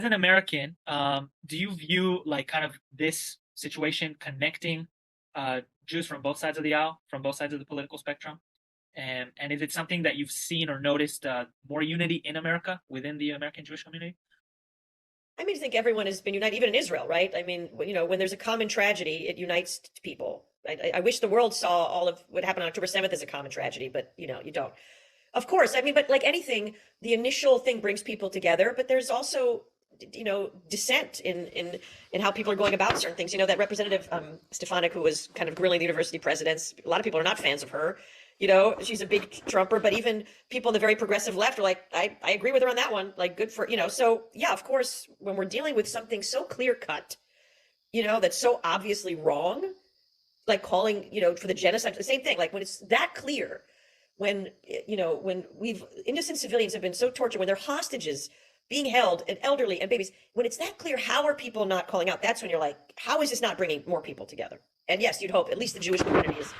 an American, do you view like kind of this situation connecting Jews from both sides of the aisle, from both sides of the political spectrum? And is it something that you've seen or noticed more unity in America within the American Jewish community? I mean, I think everyone has been united, even in Israel, right? I mean, when there's a common tragedy, it unites people. I wish the world saw all of what happened on October 7th as a common tragedy, but you don't. Of course, I mean, but like anything, the initial thing brings people together, but there's also, dissent in how people are going about certain things. That Representative Stefanik, who was kind of grilling the university presidents, a lot of people are not fans of her. She's a big Trumper, but even people on the very progressive left are like, I agree with her on that one. Like, good for, so yeah, of course, when we're dealing with something so clear cut, that's so obviously wrong, like calling, for the genocide, the same thing, like when it's that clear, when innocent civilians have been so tortured, when they're hostages being held, and elderly and babies, when it's that clear, how are people not calling out? That's when you're like, how is this not bringing more people together? And yes, you'd hope at least the Jewish community is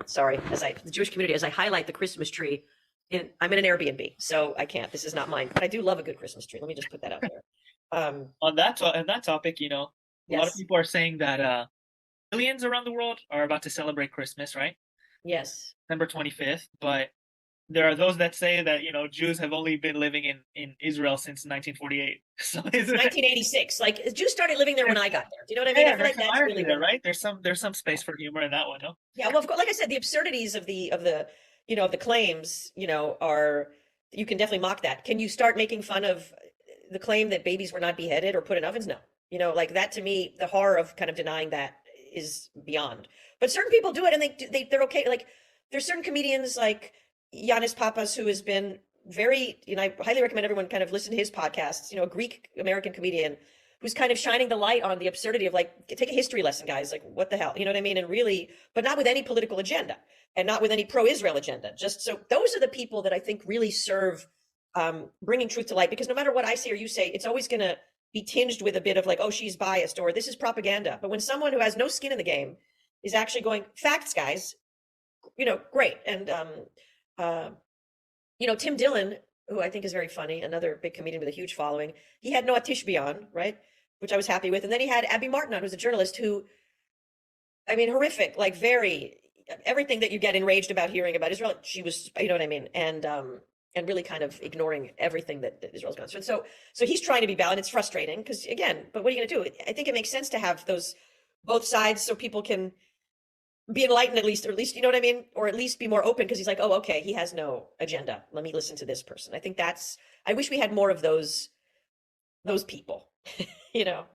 sorry, the Jewish community, as I highlight the Christmas tree, I'm in an Airbnb, so I can't, this is not mine, but I do love a good Christmas tree. Let me just put that out there. On that topic, a lot of Yes, people are saying that millions around the world are about to celebrate Christmas, right? yes. December 25th, but there are those that say that Jews have only been living in Israel since 1948. So Since isn't it? 1986, like Jews started living there when There's, I got there. Do you know what I mean? I yeah, feel there's like some that's irony really there, when. right? There's some space for humor in that one, no? Yeah, well, of course, like I said, the absurdities of the claims, are, you can definitely mock that. Can you start making fun of the claim that babies were not beheaded or put in ovens? No. Like that, to me, the horror of kind of denying that is beyond. But certain people do it, and they're okay. Like there's certain comedians like Yanis Papas, who has been very, I highly recommend everyone kind of listen to his podcasts. A Greek American comedian who's kind of shining the light on the absurdity of, like, take a history lesson, guys. Like, what the hell, you know what I mean? And really, but not with any political agenda and not with any pro-Israel agenda. Just so those are the people that I think really serve bringing truth to light. Because no matter what I say or you say, it's always going to be tinged with a bit of like, oh, she's biased or this is propaganda. But when someone who has no skin in the game is actually going, facts, guys, great. And uh, Tim Dillon, who I think is very funny, another big comedian with a huge following, he had Noah Tishby on, right? Which I was happy with. And then he had Abby Martin on, who's a journalist who, I mean, horrific, like very, everything that you get enraged about hearing about Israel, she was, you know what I mean? And really kind of ignoring everything that Israel's gone through. So he's trying to be balanced. It's frustrating because, again, but what are you going to do? I think it makes sense to have those both sides so people can be enlightened, at least, or at least, you know what I mean? Or at least be more open, because he's like, oh, okay, he has no agenda. Let me listen to this person. I think I wish we had more of those people, you know?